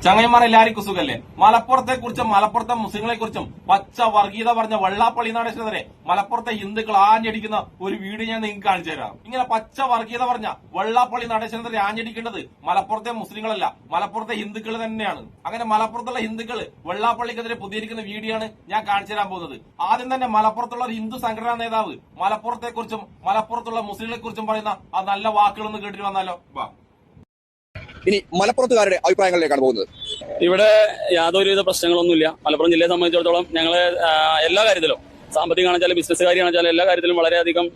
ചങ്ങന്മാരെ എല്ലാവർക്കും സുഖല്ലേ? മലപ്പുറത്തെ കുറിച്ചും മലപ്പുറത്തെ മുസ്ലിങ്ങളെ കുറിച്ചും പച്ച വർഗീയത പറഞ്ഞ വെള്ളാപ്പള്ളി നടേശനെതിരെ മലപ്പുറത്തെ ഹിന്ദുക്കൾ ആഞ്ഞടിക്കുന്ന ഒരു വീഡിയോ ഞാൻ നിങ്ങൾക്ക് കാണിച്ചു തരാം. ഇങ്ങനെ പച്ച വർഗീയത പറഞ്ഞ വെള്ളാപ്പള്ളി നടേശനെതിരെ ആഞ്ഞടിക്കേണ്ടത് മലപ്പുറത്തെ മുസ്ലിങ്ങളല്ല, മലപ്പുറത്തെ ഹിന്ദുക്കൾ തന്നെയാണ്. അങ്ങനെ മലപ്പുറത്തുള്ള ഹിന്ദുക്കൾ വെള്ളാപ്പള്ളിക്കെതിരെ പുതിയിരിക്കുന്ന വീഡിയോ ആണ് ഞാൻ കാണിച്ചു തരാൻ പോകുന്നത്. ആദ്യം തന്നെ മലപ്പുറത്തുള്ള ഒരു ഹിന്ദു സംഘടനാ നേതാവ് മലപ്പുറത്തെ കുറിച്ചും മലപ്പുറത്തുള്ള മുസ്ലിങ്ങളെ കുറിച്ചും പറയുന്ന ആ നല്ല വാക്കുകളൊന്ന് കേട്ടിട്ട് വന്നാലോ. ഇനി മലപ്പുറത്തുകാരുടെ അഭിപ്രായങ്ങളിലേക്കാണ് പോകുന്നത്. ഇവിടെ യാതൊരുവിധ പ്രശ്നങ്ങളൊന്നുമില്ല. മലപ്പുറം ജില്ലയെ സംബന്ധിച്ചിടത്തോളം ഞങ്ങള് എല്ലാ കാര്യത്തിലും, സാമ്പത്തികമാണെച്ചാലും ബിസിനസ് കാര്യമാണെച്ചാലും എല്ലാ കാര്യത്തിലും വളരെയധികം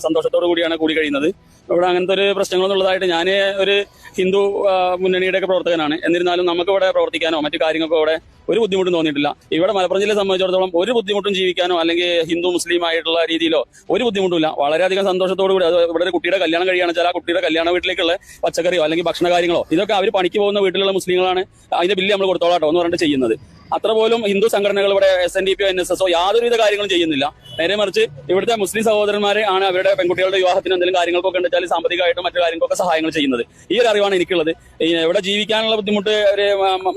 സന്തോഷത്തോടു കൂടിയാണ് കൂടി കഴിയുന്നത്. ഇവിടെ അങ്ങനത്തെ ഒരു പ്രശ്നങ്ങളൊന്നുള്ളതായിട്ട് ഞാൻ ഒരു ഹിന്ദു മുന്നണിയുടെ ഒക്കെ പ്രവർത്തകനാണ്. എന്നിരുന്നാലും നമുക്ക് ഇവിടെ പ്രവർത്തിക്കാനോ മറ്റു കാര്യങ്ങൾക്കോ ഇവിടെ ഒരു ബുദ്ധിമുട്ടും തോന്നിയിട്ടില്ല. ഇവിടെ മലപ്പുറം ജില്ലയെ സംബന്ധിച്ചിടത്തോളം ഒരു ബുദ്ധിമുട്ടും ജീവിക്കാനോ അല്ലെങ്കിൽ ഹിന്ദു മുസ്ലിം ആയിട്ടുള്ള രീതിയിലോ ഒരു ബുദ്ധിമുട്ടില്ല. വളരെയധികം സന്തോഷത്തോടു കൂടി, അത് ഇവിടെ ഒരു കുട്ടിയുടെ കല്യാണം കഴിയുകയാണെന്ന് വെച്ചാൽ ആ കുട്ടിയുടെ കല്യാണ വീട്ടിലേക്കുള്ള പച്ചക്കറിയോ അല്ലെങ്കിൽ ഭക്ഷണ കാര്യങ്ങളോ ഇതൊക്കെ അവർ പണിക്ക് പോകുന്ന വീട്ടിലുള്ള മുസ്ലിങ്ങളാണ് അതിന്റെ ബില്ല് നമ്മൾ കൊടുത്തോളാട്ടോ എന്ന് പറഞ്ഞിട്ട് ചെയ്യുന്നത്. അത്ര പോലും ഹിന്ദു സംഘടനകൾ ഇവിടെ SNDP NSS യാതൊരുവിധ കാര്യങ്ങളും ചെയ്യുന്നില്ല. നേരെ മറിച്ച് ഇവിടുത്തെ മുസ്ലിം സഹോദരന്മാരെ ആണ് അവരുടെ പെൺകുട്ടികളുടെ വിവാഹത്തിന് എന്തെങ്കിലും കാര്യങ്ങൾക്കൊക്കെ ഉണ്ടെച്ചാൽ സാമ്പത്തികമായിട്ടും മറ്റു കാര്യങ്ങൾക്കൊക്കെ സഹായങ്ങൾ ചെയ്യുന്നത്. ഈ ഒരു അറിവാണ് എനിക്കുള്ളത്. ഇവിടെ ജീവിക്കാനുള്ള ബുദ്ധിമുട്ട് ഒരു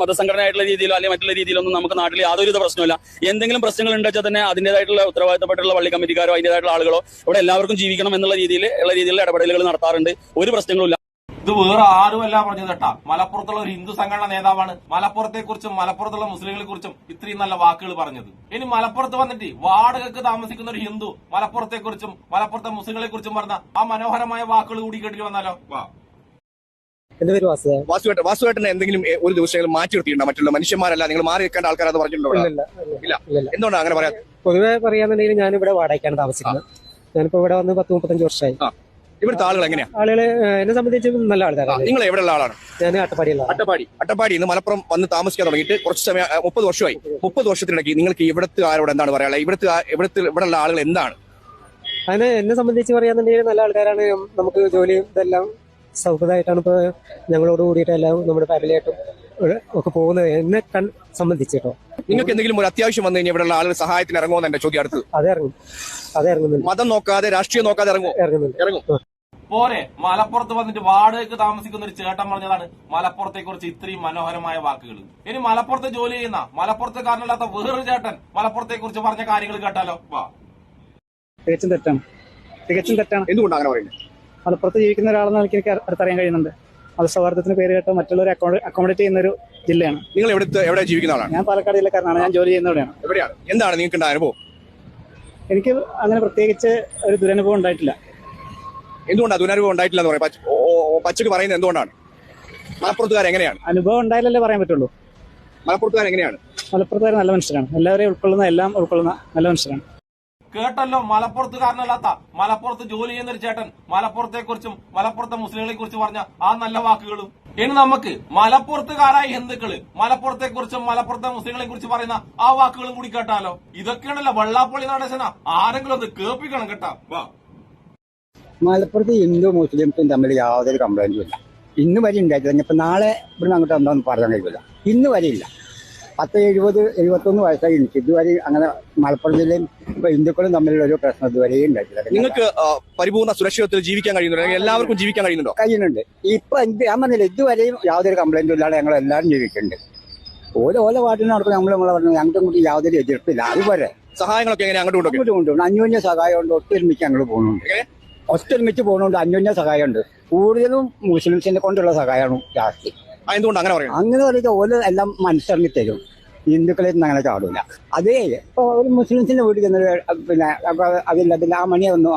മതസംഘടനയായിട്ടുള്ള രീതിയിലോ അല്ലെങ്കിൽ മറ്റുള്ള രീതിയിലൊന്നും നമുക്ക് നാട്ടിൽ യാതൊരുവിധ പ്രശ്നമില്ല. എന്തെങ്കിലും പ്രശ്നങ്ങൾ ഉണ്ടെച്ചാൽ തന്നെ അതിന്റേതായിട്ടുള്ള ഉത്തരവാദിത്തപ്പെട്ടുള്ള പള്ളി കമ്മിറ്റിക്കാരോ അതിന്റേതായിട്ടുള്ള ആളുകളോ ഇവിടെ എല്ലാവർക്കും ജീവിക്കണം എന്നുള്ള രീതിയിലുള്ള ഇടപെടലുകൾ നടത്താറുണ്ട്. ഒരു പ്രശ്നങ്ങളുമില്ല. ഇത് വേറെ ആരുമല്ല പറഞ്ഞത് കേട്ടാ, മലപ്പുറത്തുള്ള ഒരു ഹിന്ദു സംഘടനാ നേതാവാണ് മലപ്പുറത്തെ കുറിച്ചും മലപ്പുറത്തുള്ള മുസ്ലിങ്ങളെ കുറിച്ചും ഇത്രയും നല്ല വാക്കുകൾ പറഞ്ഞത്. ഇനി മലപ്പുറത്ത് വന്നിട്ട് വാടകയ്ക്ക് താമസിക്കുന്ന ഒരു ഹിന്ദു മലപ്പുറത്തെ കുറിച്ചും മലപ്പുറത്തെ മുസ്ലിങ്ങളെ കുറിച്ചും പറഞ്ഞ ആ മനോഹരമായ വാക്കുകൾ കൂടി കേട്ടിട്ട് വന്നാലോ. എന്റെ പേര് വാസുവേട്ടനെ എന്തെങ്കിലും ഒരു ദിവസം മാറ്റി നിർത്തിയിട്ടുണ്ടോ? മറ്റുള്ള മനുഷ്യന്മാരല്ല, നിങ്ങൾ മാറി വെക്കേണ്ട ആൾക്കാരെന്ന് പറഞ്ഞിട്ടുണ്ടോ? ഇല്ല. എന്തുകൊണ്ടാണ് അങ്ങനെ പറയാം? പൊതുവെ പറയാന്നുണ്ടെങ്കിൽ ഞാനിവിടെ വാടകയ്ക്കാണ് താമസിക്കുന്നത്. ഞാനിപ്പോ ഇവിടെ വന്ന് 10-35 വർഷമായി. ഇവിടുത്തെ ആളുകൾ എങ്ങനെയാ? ആളുകള് എന്നെ സംബന്ധിച്ച് നല്ല ആൾക്കാരാണ്. നിങ്ങൾ എവിടെയുള്ള ആളാണ്? ഞാൻ അട്ടപ്പാടി ഇന്ന് മലപ്പുറം വന്ന് താമസിക്കാൻ തുടങ്ങിയിട്ട് കുറച്ച് സമയം 30 വർഷമായി. 30 വർഷത്തിനിടയ്ക്ക് നിങ്ങൾക്ക് ഇവിടുത്തെ ആരോട് എന്താണ് പറയാനുള്ളത്? ഇവിടെയുള്ള ആളുകൾ എന്താണ്? അതിന് എന്നെ സംബന്ധിച്ച് പറയാന്നുണ്ടെങ്കിൽ നല്ല ആൾക്കാരാണ്. നമുക്ക് ജോലിയും ഇതെല്ലാം സൗഹൃദമായിട്ടാണ് ഇപ്പൊ ഞങ്ങളോട് കൂടിയിട്ട് എല്ലാം നമ്മുടെ ഫാമിലിയായിട്ടും ഒക്കെ പോകുന്നത്. എന്നെ സംബന്ധിച്ചിട്ടോ നിങ്ങൾക്ക് എന്തെങ്കിലും ഒരു അത്യാവശ്യം വന്നു കഴിഞ്ഞാൽ ഇവിടെയുള്ള ആളുകൾ സഹായത്തിന് ഇറങ്ങുമെന്ന് എന്റെ ചോദ്യം. അടുത്ത് അത് ഇറങ്ങുന്നുണ്ട്. മതം നോക്കാതെ രാഷ്ട്രീയം നോക്കാതെ ഇറങ്ങും. പോരെ, മലപ്പുറത്ത് വന്നിട്ട് വാടകയ്ക്ക് താമസിക്കുന്ന ഒരു ചേട്ടൻ പറഞ്ഞതാണ് മലപ്പുറത്തെ കുറിച്ച് ഇത്രയും മനോഹരമായ വാക്കുകൾ. ഇനി മലപ്പുറത്ത് ജോലി ചെയ്യുന്ന മലപ്പുറത്തുകാരനല്ലാത്ത വേറൊരു ചേട്ടൻ മലപ്പുറത്തെ കുറിച്ച് പറഞ്ഞ കാര്യങ്ങൾ കേട്ടാലോ. തികച്ചും തെറ്റാണ്. എന്തുകൊണ്ടാണ് അങ്ങനെ പറയുന്നത്? മലപ്പുറത്ത് ജീവിക്കുന്ന ഒരാളെന്ന് എനിക്ക് അടുത്തറിയാൻ കഴിയുന്നുണ്ട്. മതസൗഹാർദ്ദത്തിന് പേര് കേട്ടോ മറ്റുള്ളവരെ അക്കോമഡേറ്റ് ചെയ്യുന്ന ഒരു ജില്ലയാണ്. നിങ്ങൾ എവിടെ ജീവിക്കുന്ന ആളാണ്? ഞാൻ പാലക്കാട് ജില്ലക്കാരനാണ്. ഞാൻ ജോലി ചെയ്യുന്നവിടെയാണ്. എവിടെയാണ്? എന്താണ് നിങ്ങൾക്ക് അനുഭവം? എനിക്ക് അങ്ങനെ പ്രത്യേകിച്ച് ഒരു ദുരനുഭവം ഉണ്ടായിട്ടില്ല. എന്തുകൊണ്ടാണ് ദുരനുഭവം ഉണ്ടായിട്ടില്ല എന്ന് പറയാം? പച്ചക്ക് പറയുന്നത് എന്തുകൊണ്ടാണ്? മലപ്പുറത്തുകാർ എങ്ങനെയാണ്? അനുഭവം ഉണ്ടായില്ലല്ലേ പറയാൻ പറ്റുള്ളൂ. മലപ്പുറത്തുകാർ എങ്ങനെയാണ്? മലപ്പുറത്തുകാർ നല്ല മനുഷ്യരാണ്. എല്ലാവരെയും ഉൾക്കൊള്ളുന്ന നല്ല മനുഷ്യരാണ്. കേട്ടല്ലോ, മലപ്പുറത്തുകാരനല്ലാത്ത മലപ്പുറത്ത് ജോലി ചെയ്യുന്ന ഒരു ചേട്ടൻ മലപ്പുറത്തെ കുറിച്ചും മലപ്പുറത്തെ മുസ്ലിങ്ങളെ കുറിച്ച് പറഞ്ഞ ആ നല്ല വാക്കുകളും. ഇനി നമുക്ക് മലപ്പുറത്തുകാരായ ഹിന്ദുക്കള് മലപ്പുറത്തെ കുറിച്ചും മലപ്പുറത്തെ മുസ്ലിങ്ങളെ കുറിച്ച് പറയുന്ന ആ വാക്കുകളും കൂടി കേട്ടാലോ. ഇതൊക്കെയാണല്ലോ വെള്ളാപ്പള്ളി നടേശന. ആരെങ്കിലും അത് കേൾപ്പിക്കണം കേട്ടാ. മലപ്പുറത്ത് ഹിന്ദു മുസ്ലിംസും തമ്മിൽ യാതൊരു കംപ്ലൈന്റും ഇല്ല. ഇന്ന് വരെ ഉണ്ടായിട്ടില്ല. ഇപ്പൊ നാളെ ഇവിടുന്ന് അങ്ങോട്ട് എന്താന്ന് പറയാൻ കഴിയില്ല. ഇന്ന് വരെ ഇല്ല. 70-71 വയസ്സായി എനിക്ക്. ഇതുവരെ അങ്ങനെ മലപ്പുറം ജില്ലയും ഇപ്പൊ ഹിന്ദുക്കളും തമ്മിലുള്ള ഒരു പ്രശ്നം ഇതുവരെ ഉണ്ടായിട്ടില്ല. നിങ്ങൾക്ക് പരിപൂർണ്ണ സുരക്ഷിതത്തിൽ ജീവിക്കാൻ കഴിയുന്നുണ്ടോ? എല്ലാവർക്കും ജീവിക്കാൻ കഴിയുന്നുണ്ടോ? കഴിയുന്നുണ്ട്. ഇപ്പൊ ഞാൻ പറഞ്ഞില്ല, ഇതുവരെയും യാതൊരു കംപ്ലൈന്റും ഇല്ലാതെ ഞങ്ങൾ എല്ലാവരും ജീവിക്കുന്നുണ്ട്. ഓരോ വാട്ടിന് നടക്കുന്ന നമ്മളെ പറഞ്ഞു ഞങ്ങൾക്ക് കൂടി യാതൊരു എതിർപ്പില്ല. അതുപോലെ സഹായങ്ങളൊക്കെ എങ്ങനെ അങ്ങോട്ട് കൊണ്ടുപോകും. അന്യോന്യ സഹായം ഉണ്ട്. ഒത്തൊരുമിച്ച് ഞങ്ങൾ പോകുന്നുണ്ട്. അന്യോന്യ സഹായമുണ്ട്. കൂടുതലും മുസ്ലിംസിനെ കൊണ്ടുള്ള സഹായമാണ് ജാസ്തി. എന്തുകൊണ്ട് അങ്ങനെ പറയണം? അങ്ങനെ പറഞ്ഞാൽ ഓരോ എല്ലാം മനസ്സിറങ്ങി തരും. ഹിന്ദുക്കളെ അങ്ങനെ ചാടൂല. അതേ ഇപ്പൊ ഒരു മുസ്ലിംസിന്റെ വീട്ടിൽ ചെന്നത് പിന്നെ അതില്ല പിന്നെ ആ മണിയെ വന്നു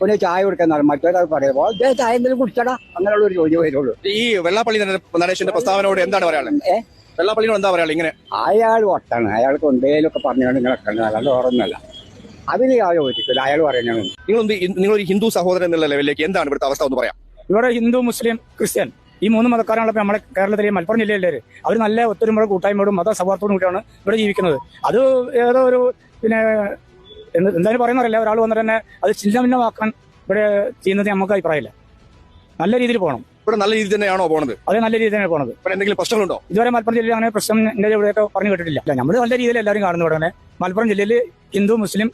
ഒരു ചായ കൊടുക്കാൻ മറ്റൊരാൾ പറയുമ്പോൾ ചായ എന്തെങ്കിലും കുടിച്ചടാ അങ്ങനെയുള്ള ഒരു ചോദ്യം വരുള്ളൂ. ഈ വെള്ളാപ്പള്ളി നടേശന്റെ പ്രസ്താവനയോട് എന്താണ് പറയാനുള്ളത്? വെള്ളാപ്പള്ളിയോട് എന്താ പറയാനുള്ളത്? ഇങ്ങനെ അയാൾ ഒട്ടാണ്. അയാൾക്ക് എന്തേലൊക്കെ പറഞ്ഞുകൊണ്ട് ഇങ്ങനെ അല്ലാണ്ട് ഓർമ്മല്ല. അതിന് യോജിക്കില്ല അയാൾ പറയുന്നത്. നിങ്ങളൊരു ഹിന്ദു സഹോദരൻ എന്നുള്ള ലെവലിലേക്ക് എന്താണ് ഇവിടുത്തെ അവസ്ഥ ഒന്ന് പറയാം? ഇവിടെ ഹിന്ദു മുസ്ലിം ക്രിസ്ത്യൻ ഈ 3 മതക്കാരാണല്ലോ നമ്മുടെ കേരളത്തിലെ മലപ്പുറം ജില്ലയിലെ. അവർ നല്ല ഒത്തൊരുമയോടും കൂട്ടായ്മയോടും മത സൗഹാർദ്ദത്തോടും കൂടിയാണ് ഇവിടെ ജീവിക്കുന്നത്. അത് ഏതോ ഒരു പിന്നെ എന്തായാലും പറയുന്നറിയില്ല, ഒരാൾ വന്നിട്ട് തന്നെ അത് ചിഹ്നഭിന്നമാക്കാൻ ഇവിടെ ചെയ്യുന്നത് നമുക്ക് അഭിപ്രായമില്ല. നല്ല രീതിയിൽ പോകണം. ഇവിടെ നല്ല രീതിയിൽ തന്നെയാണോ പോകുന്നത്? അതെ, നല്ല രീതിയിൽ തന്നെ പോകുന്നത്. ഇവിടെ എന്തെങ്കിലും പ്രശ്നങ്ങളുണ്ടോ? ഇതുവരെ മലപ്പുറം ജില്ലയിൽ അങ്ങനെ പ്രശ്നം എന്റെ ഇവിടെയൊക്കെ പറഞ്ഞു കേട്ടിട്ടില്ല. നമ്മൾ നല്ല രീതിയിൽ എല്ലാവരും കാണുന്നു. ഇവിടെ തന്നെ മലപ്പുറം ജില്ലയിൽ ഹിന്ദു മുസ്ലിം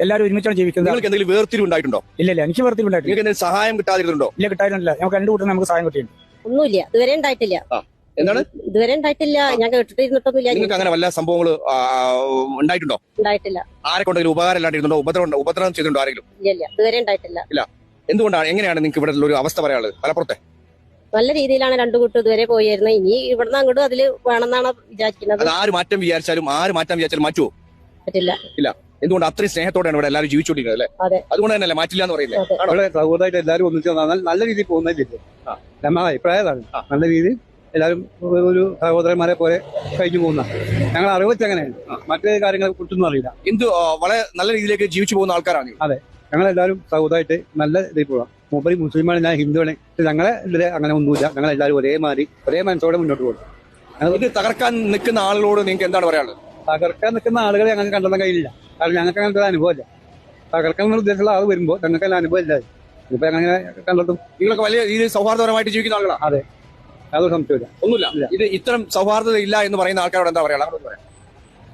എല്ലാവരും ഒരുമിച്ചാണ് ജീവിക്കുന്നത്. നിങ്ങൾക്ക് എന്തെങ്കിലും വേർതിരിവുണ്ടായിട്ടുണ്ടോ? ഇല്ല, എനിക്ക് വേർതിരിവുണ്ടായിട്ടില്ല. നിങ്ങൾക്ക് എന്തെങ്കിലും സഹായം കിട്ടാതിരുന്നുണ്ടോ? ഇല്ല, കിട്ടായിരുന്നില്ല. നമുക്ക് 2 കൂട്ടം നമുക്ക് സഹായം കിട്ടിയിട്ടുണ്ട്. ഒന്നുമില്ല, ഇതുവരെ ഉണ്ടായിട്ടില്ല. എന്താണ് ഇതുവരെ ഉണ്ടായിട്ടില്ല. ഞാൻ കേട്ടിട്ടിരുന്നിട്ടൊന്നുമില്ല. നിങ്ങൾക്ക് അങ്ങനെ വല്ല സംഭവങ്ങൾ ഉണ്ടായിട്ടുണ്ടോ? ഉണ്ടായിട്ടില്ല. ആരെ കൊണ്ടെങ്കിലും ഉപകാരം ഇല്ലാണ്ടിരുന്നുണ്ടോ? ഉപദ്രവം ചെയ്തിട്ടുണ്ടോ ആരെങ്കിലും? ഇല്ല, ഇതുവരെ ഉണ്ടായിട്ടില്ല. എന്തുകൊണ്ടാണ്, എങ്ങനെയാണ് നിങ്ങൾക്ക് ഇവിടെ ഒരു അവസ്ഥ പറയാനുള്ളത്? മലപ്പുറത്തെ നല്ല രീതിയിലാണ് രണ്ടു കൂട്ടം ഇതുവരെ പോയിരുന്നത്. ഇനി ഇവിടുന്ന് അങ്ങോട്ടും അതില് വേണമെന്നാണ് വിചാരിക്കുന്നത്. അത് ആര് മാറ്റം വിചാരിച്ചാലും മാറ്റുമോ? പറ്റില്ല. ഇല്ല. എന്തുകൊണ്ട് അത്രയും സ്നേഹത്തോടെയാണ് ഇവിടെ എല്ലാവരും ജീവിച്ചുകൊണ്ടിരിക്കുന്നത് അല്ലേ? അതെ. അതുകൊണ്ട് തന്നെയല്ലേ മാറ്റില്ല എന്ന് പറയുന്നത്? അവിടെ സൗഹൃദമായിട്ട് എല്ലാവരും ഒന്നിച്ച് നല്ല രീതിയിൽ പോകുന്നില്ല. നമ്മുടെ അഭിപ്രായമാണ്. നല്ല രീതിയിൽ എല്ലാവരും ഒരു സഹോദരന്മാരെ പോലെ കഴിഞ്ഞു പോകുന്ന ഞങ്ങൾ അറിവ് വെച്ച് അങ്ങനെയാണ്. മറ്റു കാര്യങ്ങളെ കുറിച്ചൊന്നും അറിയില്ല. വളരെ നല്ല രീതിയിലേക്ക് ജീവിച്ചു പോകുന്ന ആൾക്കാരാണ്. അതെ, ഞങ്ങളെല്ലാവരും സൗഹൃദമായിട്ട് നല്ല രീതിയിൽ പോകാം. മൂപ്പര് മുസ്ലിമാണ്, ഞാൻ ഹിന്ദുവാണ്. ഞങ്ങളെ ഇതിലെ അങ്ങനെ ഒന്നുമില്ല. ഞങ്ങളെല്ലാവരും ഒരേ മനസ്സോടെ മുന്നോട്ട് പോകും. ഇത് തകർക്കാൻ നിൽക്കുന്ന ആളുകളോട് നിങ്ങൾക്ക് എന്താണ് പറയാനുള്ളത്? തകർക്കാൻ നിൽക്കുന്ന ആളുകളെ ഞങ്ങൾക്ക് കണ്ടെത്താൻ കഴിയില്ല. കാരണം ഞങ്ങൾക്ക് അങ്ങനത്തെ ഒരു അനുഭവമില്ല. തകർക്കാൻ എന്നുള്ള ഉദ്ദേശമുള്ള ആൾ വരുമ്പോൾ ഞങ്ങൾക്ക് അതിന് അനുഭവം ഇല്ല. ഇപ്പൊ അങ്ങനെ കണ്ടെത്തും. നിങ്ങളൊക്കെ വലിയ രീതിയിൽ സൗഹാർദ്ദപരമായിട്ട് ജീവിക്കുന്ന ആളുകളാണ്. അതെ, യാതൊരു സംശയമില്ല. ഒന്നുമില്ല. ഇത് ഇത്തരം സൗഹാർദ്ദത ഇല്ല എന്ന് പറയുന്ന ആൾക്കാരോട് എന്താ പറയാനുള്ളത്?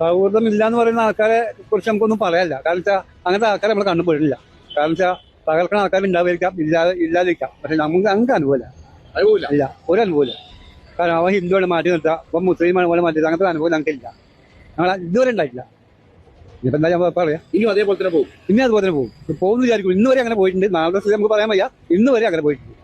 സൗഹൃദം ഇല്ല എന്ന് പറയുന്ന ആൾക്കാരെ കുറിച്ച് നമുക്കൊന്നും പറയാനില്ല. കാരണം വെച്ചാൽ അങ്ങനത്തെ ആൾക്കാരെ നമ്മൾ കണ്ടുപോയിട്ടില്ല. കാരണം വെച്ചാൽ തകർക്കുന്ന ആൾക്കാർ ഉണ്ടായിരിക്കാം, ഇല്ലാതിരിക്കാം. പക്ഷെ ഞങ്ങൾക്ക് അനുഭവമില്ല. ഇല്ല, ഒരു അനുഭവമില്ല. കാരണം അവൻ ഹിന്ദുവാണ് മാറ്റി നിർത്തുക, അപ്പം മുസ്ലിമാണ് പോലെ മാറ്റി, അങ്ങനത്തെ അനുഭവം ഞങ്ങൾക്കില്ല. ഞങ്ങൾ ഇതുവരെ ഉണ്ടായിട്ടില്ല. ഇനിയിപ്പോ എന്താ ഞാൻ പറയാം, ഇനിയും അതേപോലെ തന്നെ പോകും. ഇനി അതുപോലെ തന്നെ പോകും. പോകുന്നു വിചാരിക്കും. ഇന്ന് വരെ അങ്ങനെ പോയിട്ടുണ്ട്. നാളെ നമുക്ക് പറയാൻ വയ്യ. ഇന്ന് വരെ അങ്ങനെ പോയിട്ടുണ്ട്.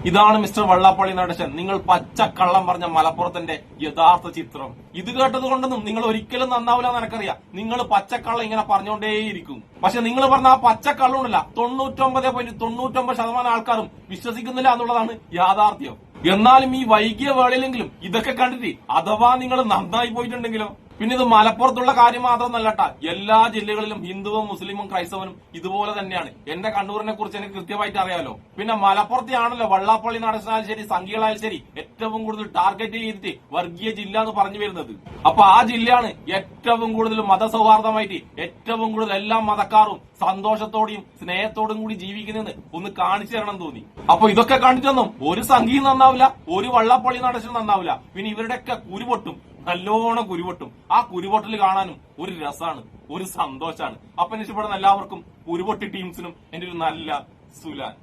ഇതാണ് മിസ്റ്റർ വെള്ളാപ്പള്ളി നടേശൻ നിങ്ങൾ പച്ചക്കള്ളം പറഞ്ഞ മലപ്പുറത്തിന്റെ യഥാർത്ഥ ചിത്രം. ഇത് കേട്ടത് കൊണ്ടൊന്നും നിങ്ങൾ ഒരിക്കലും നന്നാവില്ല എന്ന് എനിക്കറിയാം. നിങ്ങൾ പച്ചക്കള്ളം ഇങ്ങനെ പറഞ്ഞുകൊണ്ടേയിരിക്കും. പക്ഷെ നിങ്ങൾ പറഞ്ഞ ആ പച്ചക്കള്ളം ഉണ്ടല്ല 99.99% ആൾക്കാരും വിശ്വസിക്കുന്നില്ല എന്നുള്ളതാണ് യാഥാർത്ഥ്യം. എന്നാലും ഈ വൈകിയ വേളയിലെങ്കിലും ഇതൊക്കെ കണ്ടിട്ട് അഥവാ നിങ്ങൾ നന്നായി പോയിട്ടുണ്ടെങ്കിലോ? പിന്നെ ഇത് മലപ്പുറത്തുള്ള കാര്യം മാത്രമല്ലട്ടാ, എല്ലാ ജില്ലകളിലും ഹിന്ദുവും മുസ്ലിമും ക്രൈസ്തവനും ഇതുപോലെ തന്നെയാണ്. എന്റെ കണ്ണൂരിനെ കുറിച്ച് എനിക്ക് കൃത്യമായിട്ട് അറിയാലോ. പിന്നെ മലപ്പുറത്തെയാണല്ലോ വെള്ളാപ്പള്ളി നടേശനായാലും ശരി, സംഘികളായാലും ശരി, ഏറ്റവും കൂടുതൽ ടാർഗറ്റ് ചെയ്തിട്ട് വർഗീയ ജില്ല എന്ന് പറഞ്ഞു വരുന്നത്. അപ്പൊ ആ ജില്ലയാണ് ഏറ്റവും കൂടുതൽ മതസൗഹാർദ്ദമായിട്ട് ഏറ്റവും കൂടുതൽ എല്ലാ മതക്കാരും സന്തോഷത്തോടെയും സ്നേഹത്തോടും കൂടി ജീവിക്കുന്നതെന്ന് ഒന്ന് കാണിച്ചു തരണം തോന്നി. അപ്പൊ ഇതൊക്കെ കണ്ടിട്ടൊന്നും ഒരു സംഘിയും നന്നാവില്ല, ഒരു വെള്ളാപ്പള്ളി നടേശനും നന്നാവില്ല. പിന്നെ ഇവരുടെയൊക്കെ കുരുപൊട്ടും, നല്ലോണം കുരുപൊട്ടും. ആ കുരുപൊട്ടൽ കാണാനും ഒരു രസമാണ്, ഒരു സന്തോഷാണ്. അപ്പൊ ഇഷ്ടപ്പെടുന്ന എല്ലാവർക്കും കുരുപൊട്ടി ടീംസിനും എന്റെ ഒരു നല്ല സുലാൻ.